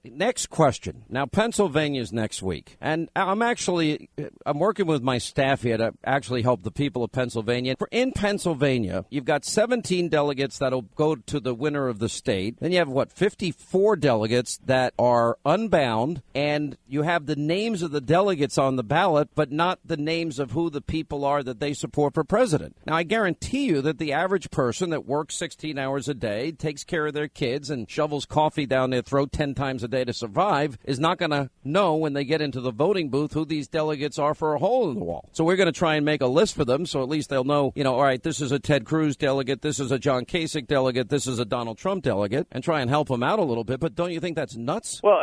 Next question. Now, Pennsylvania's next week, and I'm working with my staff here to actually help the people of Pennsylvania. In Pennsylvania, you've got 17 delegates that'll go to the winner of the state. Then you have, 54 delegates that are unbound, and you have the names of the delegates on the ballot, but not the names of who the people are that they support for president. Now, I guarantee you that the average person that works 16 hours a day, takes care of their kids, and shovels coffee down their throat 10 times a day to survive is not going to know when they get into the voting booth who these delegates are for a hole in the wall. So we're going to try and make a list for them so at least they'll know, all right, this is a Ted Cruz delegate, this is a John Kasich delegate, this is a Donald Trump delegate, and try and help them out a little bit. But don't you think that's nuts? Well,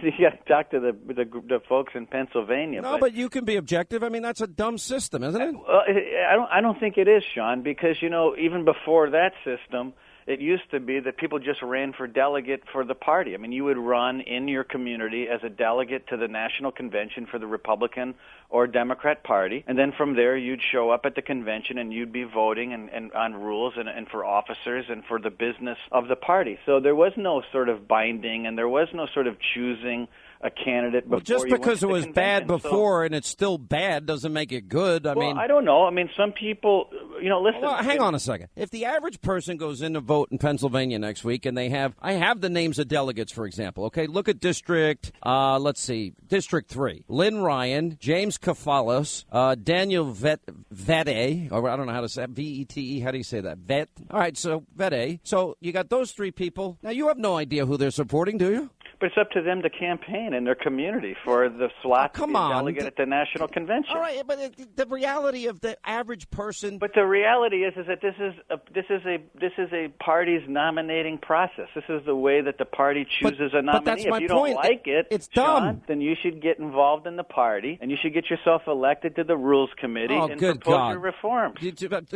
you got to talk to the folks in Pennsylvania. No, but you can be objective. I mean, that's a dumb system, isn't it? Well, I don't think it is, Sean, because, even before that system, it used to be that people just ran for delegate for the party. I mean, you would run in your community as a delegate to the national convention for the Republican or Democrat Party, and then from there you'd show up at the convention and you'd be voting and on rules and for officers and for the business of the party. So there was no sort of binding and there was no sort of choosing a candidate before. Well, just because it was bad before and it's still bad doesn't make it good. I mean, I don't know. I mean, some people, listen. Well, hang on a second. If the average person goes in to vote in Pennsylvania next week and I have the names of delegates, for example. Okay, look at District 3. Lynn Ryan, James Kafalos, Daniel Vette, or I don't know how to say it, V-E-T-E, how do you say that? Vet. All right, so Vette. So you got those three people. Now, you have no idea who they're supporting, do you? But it's up to them to campaign in their community for the slot to be a delegate at the national convention. All right, but the reality of the average person. But the reality is that this is a party's nominating process. This is the way that the party chooses a nominee. But that's my if you point. Don't like it, it's Sean, dumb. Then you should get involved in the party and you should get yourself elected to the Rules Committee and propose your reforms.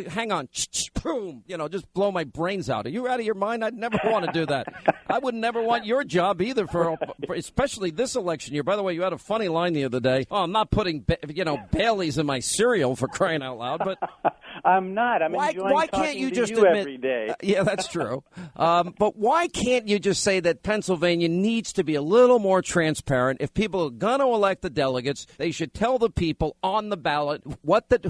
Hang on, boom! Just blow my brains out. Are you out of your mind? I'd never want to do that. I would never want your job either. For especially this election year. By the way, you had a funny line the other day. Oh, I'm not putting Bailey's in my cereal for crying out loud. But I'm not. I'm enjoying why talking can't you to just you admit, every day. Yeah, that's true. But why can't you just say that Pennsylvania needs to be a little more transparent? If people are going to elect the delegates, they should tell the people on the ballot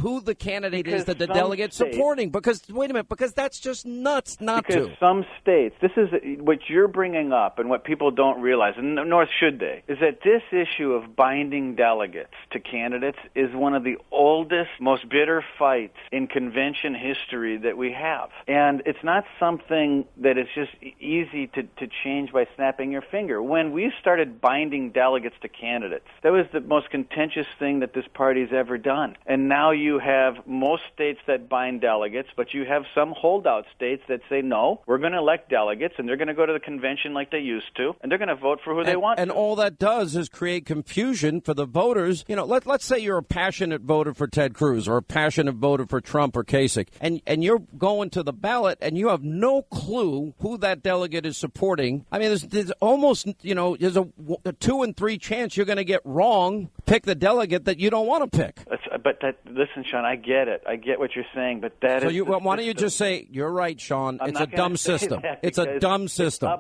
who the candidate is that the delegate's supporting. Because wait a minute, because that's just nuts not to. Because some states, this is what you're bringing up, and what people don't realize, and nor should they, is that this issue of binding delegates to candidates is one of the oldest, most bitter fights in convention history that we have. And it's not something that is just easy to change by snapping your finger. When we started binding delegates to candidates, that was the most contentious thing that this party's ever done. And now you have most states that bind delegates, but you have some holdout states that say, no, we're going to elect delegates, and they're going to go to the convention like they used to, and they're going to vote for who they want. And all that does is create confusion for the voters. Let's say you're a passionate voter for Ted Cruz or a passionate voter for Trump or Kasich, and you're going to the ballot and you have no clue who that delegate is supporting. I mean, there's almost, there's a 2 in 3 chance you're going to get wrong, pick the delegate that you don't want to pick. Listen, Sean, I get it. I get what you're saying, but why don't you just say, you're right, Sean, it's a dumb system. It's a dumb system.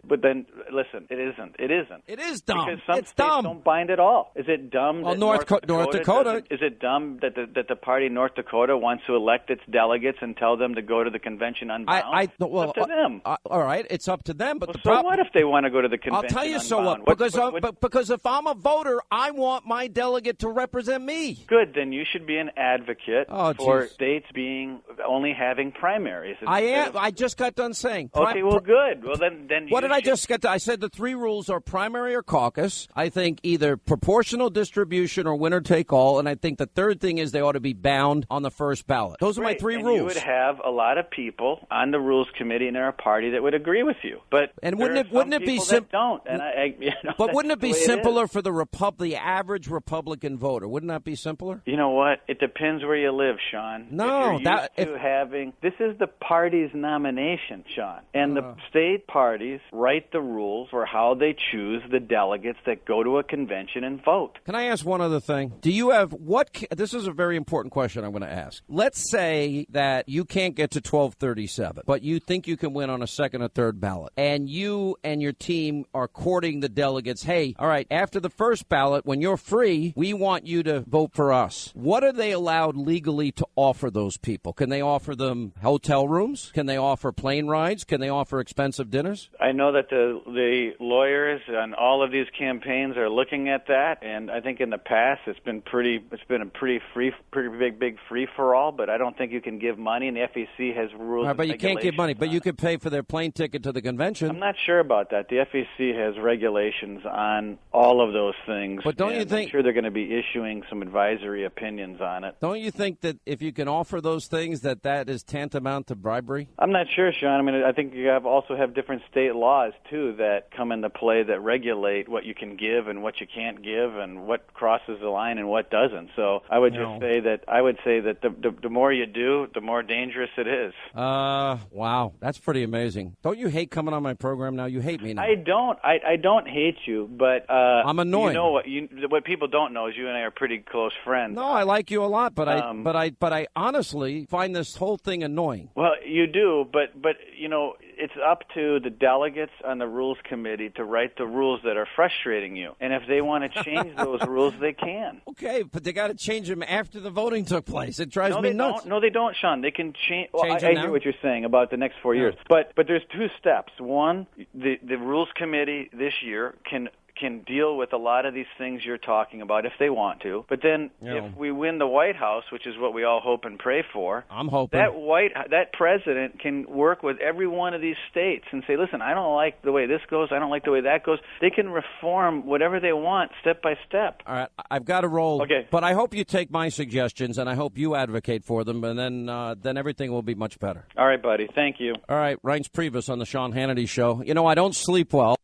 But then, listen, it isn't. It isn't. It is dumb. Because some it's states dumb. don't bind at all. Is it dumb? Well, that North Dakota. Is it dumb that the party North Dakota wants to elect its delegates and tell them to go to the convention unbound? It's up to them. All right, it's up to them. But what if they want to go to the convention? I'll tell you unbound? so what. Because if I'm a voter, I want my delegate to represent me. Good. Then you should be an advocate for states only having primaries. I am. I just got done saying. Okay. Well, good. Well, then. What did I just get to? I said the 3 rules are primary or caucus. I think either proportional distribution or winner take all. And I think the third thing is they ought to be bound on the first ballot. Those are my 3 rules. You would have a lot of people on the Rules Committee in our party that would agree with you. But wouldn't it be simple? Don't. And but wouldn't it be simpler for the average Republican voter? Wouldn't that be simpler? You know what? It depends where you live, Sean. No, this is the party's nomination, Sean, and the state parties write the rules for how they choose the delegates that go to a convention and vote. Can I ask one other thing? Do you have this is a very important question I'm going to ask. let's say that you can't get to 1237, but you think you can win on a second or third ballot, and you and your team are courting the delegates. Hey, all right, after the first ballot, when you're free, we want you to vote for us. What are they allowed legally to offer those people? Can they offer them hotel rooms? Can they offer plane rides? Can they offer expensive dinners? I know that the lawyers on all of these campaigns are looking at that, and I think in the past it's been a pretty big free for all. But I don't think you can give money, and the FEC has rules. All right, but you can't give money. But you could pay for their plane ticket to the convention. I'm not sure about that. The FEC has regulations on all of those things. But don't you think? I'm sure they're going to be issuing some advisory opinions on it. Don't you think that if you can offer those things, that is tantamount to bribery? I'm not sure, Sean. I mean, I think you also have different state laws too that come into play that regulate what you can give and what you can't give, and what crosses the line and what doesn't. So I would just say that the more you do, the more dangerous it is. Wow, that's pretty amazing. Don't you hate coming on my program now? You hate me now. I don't. I don't hate you, but I'm annoying. You know what people don't know is you and I are pretty close friends. No, I like you a lot, but I honestly find this whole thing annoying. Well, you do, but it's up to the delegates on the Rules Committee to write the rules that are frustrating you. And if they want to change those rules, they can. Okay, but they got to change them after the voting took place. It drives me nuts. No, they don't, Sean. They can change. Well, I now? hear what you're saying about the next 4 years. But there's two steps. One, the Rules Committee this year can deal with a lot of these things you're talking about if they want to. But then if we win the White House, which is what we all hope and pray for, I'm hoping that president can work with every one of these states and say, listen, I don't like the way this goes, I don't like the way that goes. They can reform whatever they want step by step. All right, I've got to roll. Okay. But I hope you take my suggestions, and I hope you advocate for them, and then everything will be much better. All right, buddy. Thank you. All right, Reince Priebus on the Sean Hannity Show. I don't sleep well.